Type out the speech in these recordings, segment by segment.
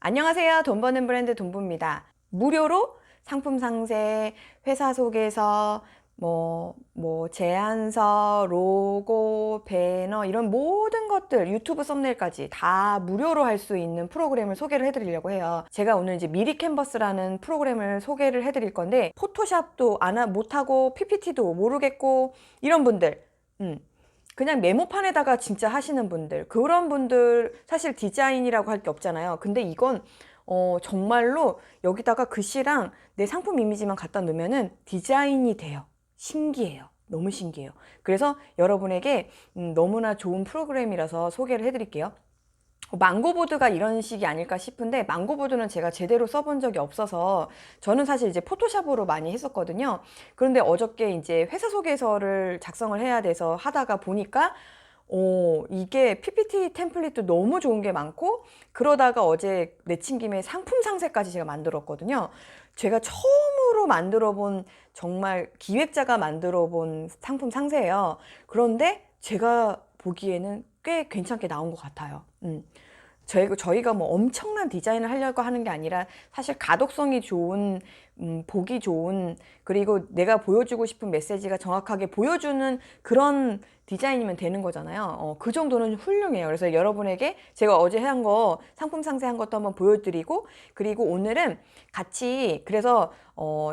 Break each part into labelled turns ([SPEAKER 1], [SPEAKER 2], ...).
[SPEAKER 1] 안녕하세요. 돈 버는 브랜드 돈부입니다. 무료로 상품 상세, 회사 소개서, 제안서, 로고, 배너 이런 모든 것들, 유튜브 썸네일까지 다 무료로 할 수 있는 프로그램을 소개를 해드리려고 해요. 제가 오늘 이제 미리 캔버스라는 프로그램을 소개를 해드릴 건데, 포토샵도 못하고 PPT도 모르겠고 이런 분들, 그냥 메모판에다가 진짜 하시는 분들, 그런 분들 사실 디자인이라고 할 게 없잖아요. 근데 이건 정말로 여기다가 글씨랑 내 상품 이미지만 갖다 놓으면은 디자인이 돼요. 신기해요. 너무 신기해요. 그래서 여러분에게 너무나 좋은 프로그램이라서 소개를 해드릴게요. 망고보드가 이런 식이 아닐까 싶은데, 망고보드는 제가 제대로 써본 적이 없어서 저는 사실 이제 포토샵으로 많이 했었거든요. 그런데 어저께 이제 회사 소개서를 작성을 해야 돼서 하다가 보니까 이게 PPT 템플릿도 너무 좋은 게 많고, 그러다가 어제 내친김에 상품 상세까지 제가 만들었거든요. 제가 처음으로 만들어 본, 정말 기획자가 만들어 본 상품 상세예요. 그런데 제가 보기에는 꽤 괜찮게 나온 것 같아요. 저희가 뭐 엄청난 디자인을 하려고 하는 게 아니라 사실 가독성이 좋은, 보기 좋은, 그리고 내가 보여주고 싶은 메시지가 정확하게 보여주는 그런 디자인이면 되는 거잖아요. 그 정도는 훌륭해요. 그래서 여러분에게 제가 어제 한 거, 상품 상세한 것도 한번 보여드리고, 그리고 오늘은 같이, 그래서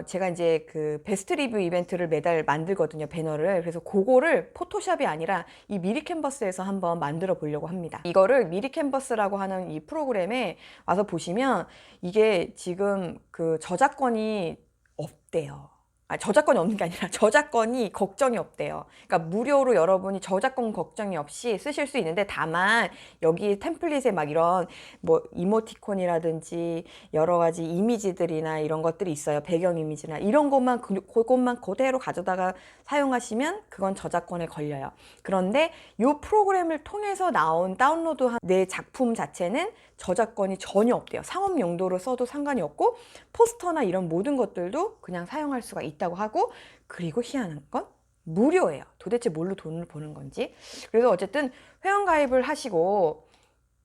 [SPEAKER 1] 제가 이제 그 베스트 리뷰 이벤트를 매달 만들거든요, 배너를. 그래서 그거를 포토샵이 아니라 이 미리 캔버스에서 한번 만들어 보려고 합니다. 이거를 미리 캔버스라고 하는 이 프로그램에 와서 보시면 이게 지금 그 저작권이 없대요. 저작권이 없는 게 아니라 저작권이 걱정이 없대요. 그러니까 무료로 여러분이 저작권 걱정이 없이 쓰실 수 있는데, 다만 여기 템플릿에 막 이런 뭐 이모티콘이라든지 여러 가지 이미지들이나 이런 것들이 있어요. 배경 이미지나 이런 것만 그것만 그대로 가져다가 사용하시면 그건 저작권에 걸려요. 그런데 이 프로그램을 통해서 나온 다운로드한 내 작품 자체는 저작권이 전혀 없대요. 상업 용도로 써도 상관이 없고, 포스터나 이런 모든 것들도 그냥 사용할 수가 있다고 하고, 그리고 희한한 건 무료예요. 도대체 뭘로 돈을 버는 건지. 그래서 어쨌든 회원가입을 하시고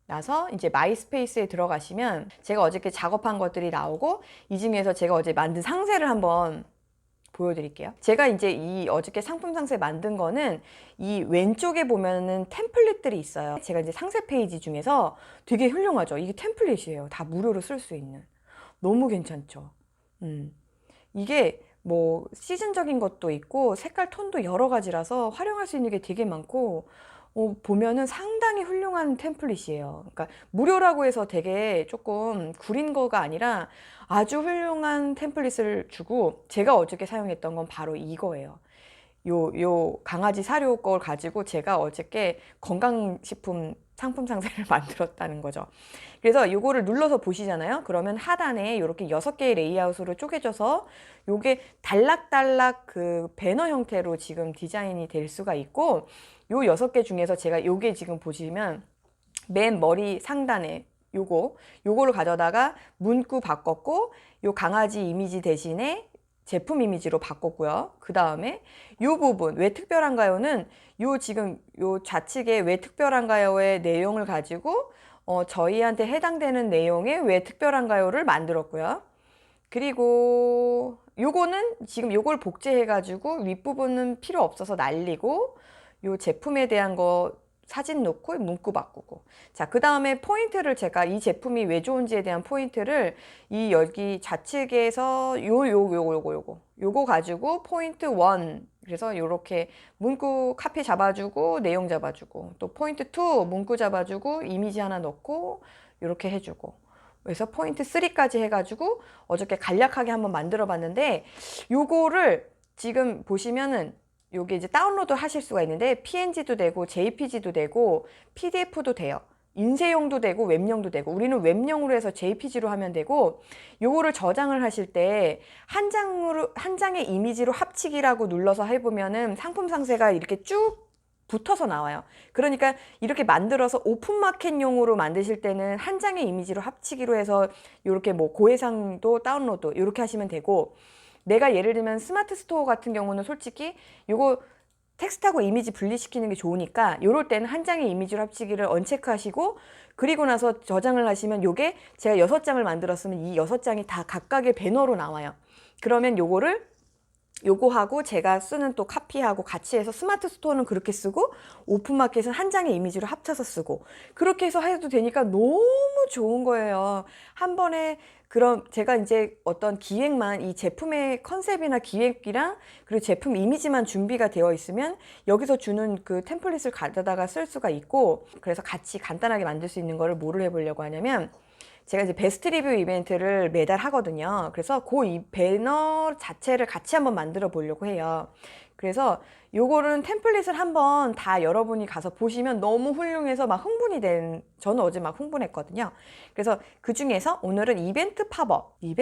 [SPEAKER 1] 나서 이제 마이스페이스에 들어가시면 제가 어저께 작업한 것들이 나오고, 이 중에서 제가 어제 만든 상세를 한번 보여드릴게요. 제가 이제 이 어저께 상품 상세 만든 거는 이 왼쪽에 보면은 템플릿들이 있어요. 제가 이제 상세 페이지 중에서 되게 훌륭하죠. 이게 템플릿이에요. 다 무료로 쓸 수 있는. 너무 괜찮죠. 이게 뭐 시즌적인 것도 있고 색깔 톤도 여러 가지라서 활용할 수 있는 게 되게 많고, 보면은 상당히 훌륭한 템플릿이에요. 그러니까 무료라고 해서 되게 조금 구린 거가 아니라 아주 훌륭한 템플릿을 주고, 제가 어저께 사용했던 건 바로 이거예요. 요 강아지 사료 걸 가지고 제가 어저께 건강식품 상품 상세를 만들었다는 거죠. 그래서 요거를 눌러서 보시잖아요. 그러면 하단에 이렇게 6개의 레이아웃으로 쪼개져서 요게 달락달락 그 배너 형태로 지금 디자인이 될 수가 있고, 요 6개 중에서 제가 요게 지금 보시면 맨 머리 상단에 요거를 가져다가 문구 바꿨고, 요 강아지 이미지 대신에 제품 이미지로 바꿨고요. 그 다음에 요 부분 왜 특별한가요는 지금 요 좌측에 왜 특별한가요의 내용을 가지고 저희한테 해당되는 내용의 왜 특별한가요를 만들었고요. 그리고 요거는 지금 요걸 복제해 가지고 윗부분은 필요 없어서 날리고, 요 제품에 대한 거 사진 놓고 문구 바꾸고. 자, 그 다음에 포인트를 제가 이 제품이 왜 좋은지에 대한 포인트를 이 여기 좌측에서 요거 가지고 포인트 1, 그래서 요렇게 문구 카피 잡아주고 내용 잡아주고, 또 포인트 2 문구 잡아주고 이미지 하나 넣고 요렇게 해주고, 그래서 포인트 3까지 해가지고 어저께 간략하게 한번 만들어 봤는데, 요거를 지금 보시면은 요게 이제 다운로드 하실 수가 있는데 PNG도 되고 JPG도 되고 PDF도 돼요. 인쇄용도 되고 웹용도 되고, 우리는 웹용으로 해서 JPG로 하면 되고, 요거를 저장을 하실 때 한 장의 이미지로 합치기라고 눌러서 해보면은 상품 상세가 이렇게 쭉 붙어서 나와요. 그러니까 이렇게 만들어서 오픈마켓용으로 만드실 때는 한 장의 이미지로 합치기로 해서 이렇게 뭐 고해상도 다운로드 이렇게 하시면 되고, 내가 예를 들면 스마트 스토어 같은 경우는 솔직히 요거 텍스트하고 이미지 분리시키는 게 좋으니까 요럴 때는 한 장의 이미지로 합치기를 언체크하시고 그리고 나서 저장을 하시면 요게 제가 6장을 만들었으면 이 6장이 다 각각의 배너로 나와요. 그러면 요거하고 제가 쓰는 또 카피하고 같이 해서 스마트 스토어는 그렇게 쓰고 오픈마켓은 한 장의 이미지로 합쳐서 쓰고 그렇게 해서 해도 되니까 너무 좋은 거예요. 한 번에 그럼 제가 이제 어떤 기획만 이 제품의 컨셉이나 기획이랑 그리고 제품 이미지만 준비가 되어 있으면 여기서 주는 그 템플릿을 가져다가 쓸 수가 있고 그래서 같이 간단하게 만들 수 있는 거를 뭐를 해보려고 하냐면 제가 이제 베스트 리뷰 이벤트를 매달 하거든요. 그래서 그 이 배너 자체를 같이 한번 만들어 보려고 해요. 그래서 요거는 템플릿을 한번 다 여러분이 가서 보시면 너무 훌륭해서 막 저는 어제 막 흥분했거든요. 그래서 그 중에서 오늘은 이벤트 팝업이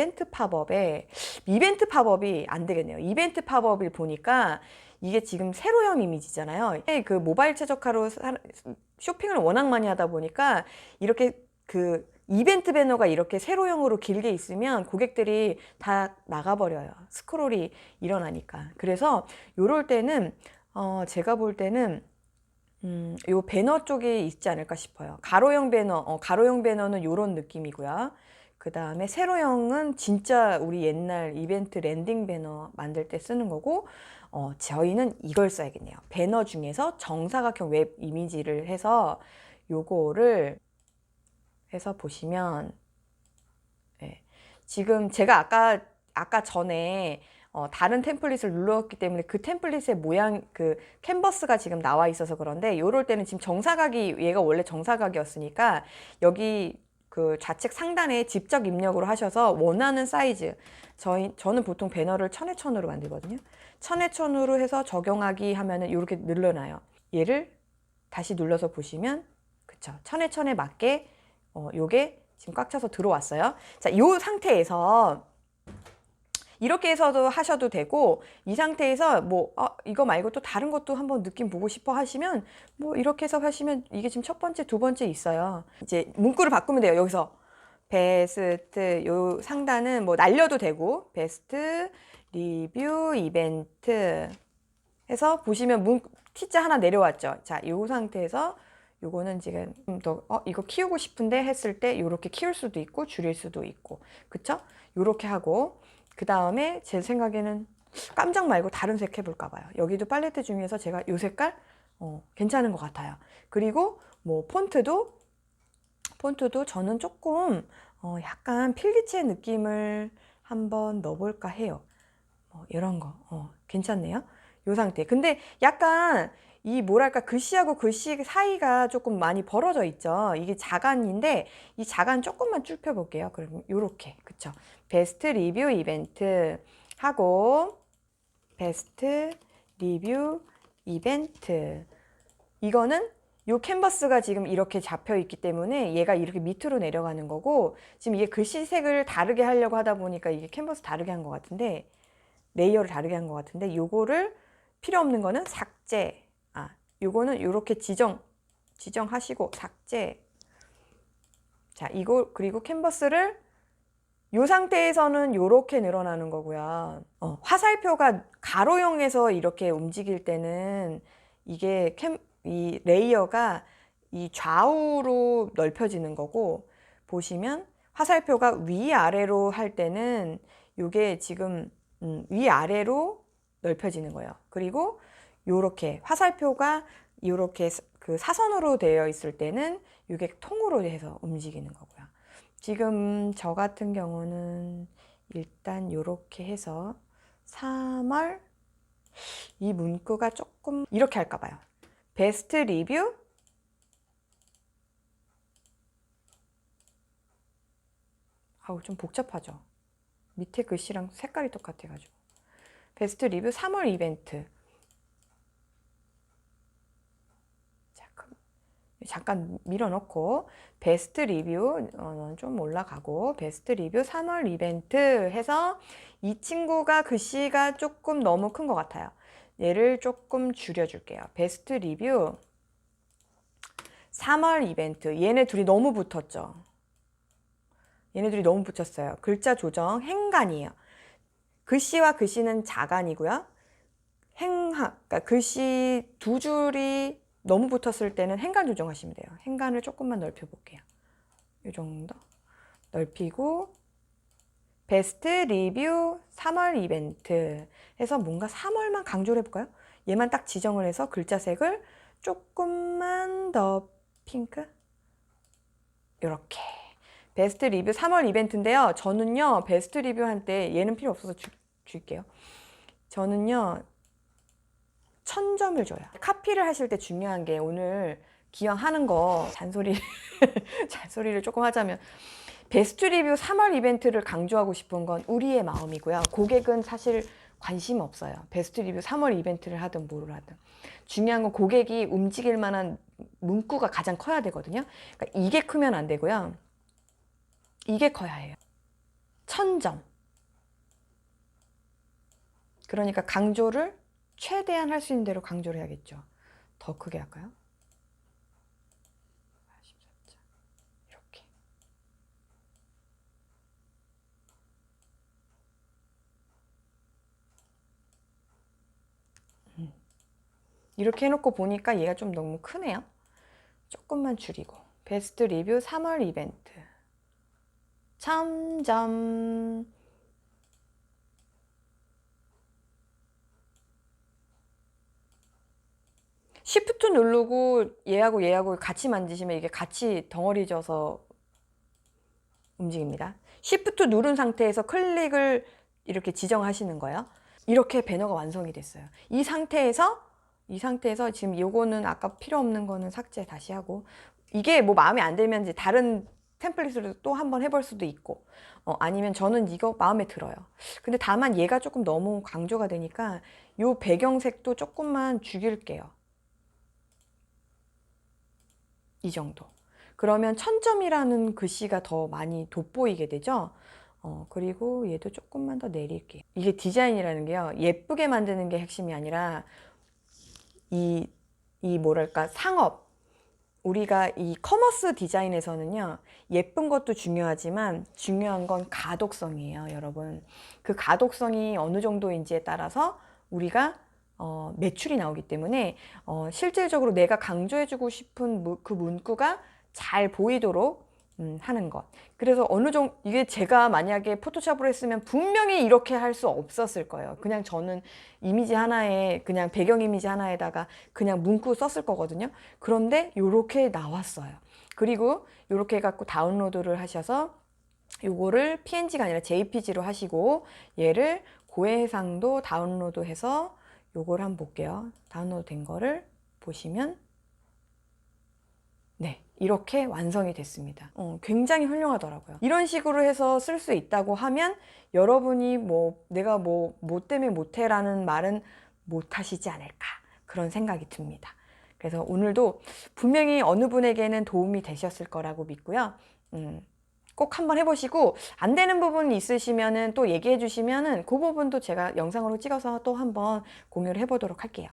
[SPEAKER 1] 안 되겠네요. 이벤트 팝업을 보니까 이게 지금 세로형 이미지잖아요. 그 모바일 최저가로 쇼핑을 워낙 많이 하다 보니까 이렇게 그 이벤트 배너가 이렇게 세로형으로 길게 있으면 고객들이 다 나가버려요. 스크롤이 일어나니까. 그래서 요럴 때는 제가 볼 때는 요 배너 쪽에 있지 않을까 싶어요. 가로형 배너는 요런 느낌이고요. 그 다음에 세로형은 진짜 우리 옛날 이벤트 랜딩 배너 만들 때 쓰는 거고 저희는 이걸 써야겠네요. 배너 중에서 정사각형 웹 이미지를 해서 요거를 해서 보시면 네. 지금 제가 아까 전에 다른 템플릿을 눌렀기 때문에 그 템플릿의 모양 그 캔버스가 지금 나와 있어서 그런데 요럴 때는 지금 정사각이 얘가 원래 정사각이었으니까 여기 그 좌측 상단에 직접 입력으로 하셔서 원하는 사이즈 저는 보통 배너를 1000에 1000으로 만들거든요. 1000에 1000으로 해서 적용하기 하면은 이렇게 늘려놔요. 얘를 다시 눌러서 보시면 그쵸 1000에 1000에 맞게 요게 지금 꽉 차서 들어왔어요. 자, 요 상태에서 이렇게 해서도 하셔도 되고 이 상태에서 뭐 이거 말고 또 다른 것도 한번 느낌 보고 싶어 하시면 뭐 이렇게 해서 하시면 이게 지금 첫 번째, 두 번째 있어요. 이제 문구를 바꾸면 돼요. 여기서 베스트 요 상단은 뭐 날려도 되고 베스트 리뷰 이벤트 해서 보시면 T자 하나 내려왔죠. 자, 요 상태에서 요거는 지금 더 이거 키우고 싶은데 했을 때 요렇게 키울 수도 있고 줄일 수도 있고 그쵸? 요렇게 하고 그 다음에 제 생각에는 깜짝 말고 다른 색 해볼까 봐요. 여기도 팔레트 중에서 제가 요 색깔 괜찮은 것 같아요. 그리고 뭐 폰트도 저는 조금 약간 필기체 느낌을 한번 넣어볼까 해요. 이런 거 괜찮네요. 요 상태. 근데 약간 이 뭐랄까 글씨하고 글씨 사이가 조금 많이 벌어져 있죠. 이게 자간인데 이 자간 조금만 좁혀 볼게요. 그럼 요렇게 그쵸? 베스트 리뷰 이벤트 하고 베스트 리뷰 이벤트 이거는 요 캔버스가 지금 이렇게 잡혀 있기 때문에 얘가 이렇게 밑으로 내려가는 거고 지금 이게 글씨색을 다르게 하려고 하다 보니까 이게 캔버스 다르게 한 것 같은데 레이어를 다르게 한 것 같은데 요거를 필요 없는 거는 삭제 요거는 요렇게 지정하시고 삭제 자 이거 그리고 캔버스를 요 상태에서는 요렇게 늘어나는 거고요 화살표가 가로형에서 이렇게 움직일 때는 이게 이 레이어가 이 좌우로 넓혀지는 거고 보시면 화살표가 위아래로 할 때는 요게 지금 위아래로 넓혀지는 거예요. 그리고 요렇게 화살표가 요렇게 그 사선으로 되어 있을 때는 이게 통으로 해서 움직이는 거고요. 지금 저 같은 경우는 일단 요렇게 해서 3월 이 문구가 조금 이렇게 할까 봐요. 베스트 리뷰 좀 복잡하죠. 밑에 글씨랑 색깔이 똑같아가지고 베스트 리뷰 3월 이벤트 잠깐 밀어넣고 베스트 리뷰 좀 올라가고 베스트 리뷰 3월 이벤트 해서 이 친구가 글씨가 조금 너무 큰 것 같아요. 얘를 조금 줄여줄게요. 베스트 리뷰 3월 이벤트 얘네 둘이 너무 붙었죠. 얘네들이 너무 붙였어요. 글자 조정 행간이에요. 글씨와 글씨는 자간이고요. 그러니까 글씨 두 줄이 너무 붙었을 때는 행간 조정하시면 돼요. 행간을 조금만 넓혀 볼게요. 이 정도 넓히고 베스트 리뷰 3월 이벤트 해서 뭔가 3월만 강조를 해볼까요? 얘만 딱 지정을 해서 글자색을 조금만 더 핑크 이렇게 베스트 리뷰 3월 이벤트인데요. 저는요 베스트 리뷰 할 때 얘는 필요 없어서 줄게요. 저는요 1000점을 줘요. 카피를 하실 때 중요한 게 오늘 기왕 하는 거 잔소리를 조금 하자면 베스트 리뷰 3월 이벤트를 강조하고 싶은 건 우리의 마음이고요. 고객은 사실 관심 없어요. 베스트 리뷰 3월 이벤트를 하든 뭐를 하든. 중요한 건 고객이 움직일 만한 문구가 가장 커야 되거든요. 그러니까 이게 크면 안 되고요. 이게 커야 해요. 1000점. 그러니까 강조를 최대한 할 수 있는 대로 강조를 해야겠죠. 더 크게 할까요? 84점. 이렇게. 이렇게 해놓고 보니까 얘가 좀 너무 크네요. 조금만 줄이고 베스트 리뷰 3월 이벤트 1000점. Shift 누르고 얘하고 같이 만지시면 이게 같이 덩어리 져서 움직입니다. Shift 누른 상태에서 클릭을 이렇게 지정하시는 거예요. 이렇게 배너가 완성이 됐어요. 이 상태에서 지금 요거는 아까 필요 없는 거는 삭제 다시 하고, 이게 뭐 마음에 안 들면 이제 다른 템플릿으로 또 한번 해볼 수도 있고, 아니면 저는 이거 마음에 들어요. 근데 다만 얘가 조금 너무 강조가 되니까 요 배경색도 조금만 죽일게요. 이 정도. 그러면 1000점이라는 글씨가 더 많이 돋보이게 되죠. 그리고 얘도 조금만 더 내릴게요. 이게 디자인이라는 게요, 예쁘게 만드는 게 핵심이 아니라 이 뭐랄까 상업, 우리가 이 커머스 디자인에서는요 예쁜 것도 중요하지만 중요한 건 가독성이에요, 여러분. 그 가독성이 어느 정도인지에 따라서 우리가 매출이 나오기 때문에 실질적으로 내가 강조해주고 싶은 그 문구가 잘 보이도록 하는 것. 그래서 어느 정도 이게 제가 만약에 포토샵으로 했으면 분명히 이렇게 할 수 없었을 거예요. 그냥 저는 이미지 하나에 그냥 배경 이미지 하나에다가 그냥 문구 썼을 거거든요. 그런데 이렇게 나왔어요. 그리고 이렇게 해갖고 다운로드를 하셔서 요거를 PNG가 아니라 JPG로 하시고 얘를 고해상도 다운로드해서 요걸 한번 볼게요. 다운로드 된 거를 보시면 네, 이렇게 완성이 됐습니다. 굉장히 훌륭하더라고요. 이런 식으로 해서 쓸 수 있다고 하면 여러분이 내가 뭐 때문에 못해라는 말은 못하시지 않을까, 그런 생각이 듭니다. 그래서 오늘도 분명히 어느 분에게는 도움이 되셨을 거라고 믿고요. 꼭 한번 해보시고 안 되는 부분이 있으시면은 또 얘기해 주시면은 그 부분도 제가 영상으로 찍어서 또 한번 공유를 해보도록 할게요.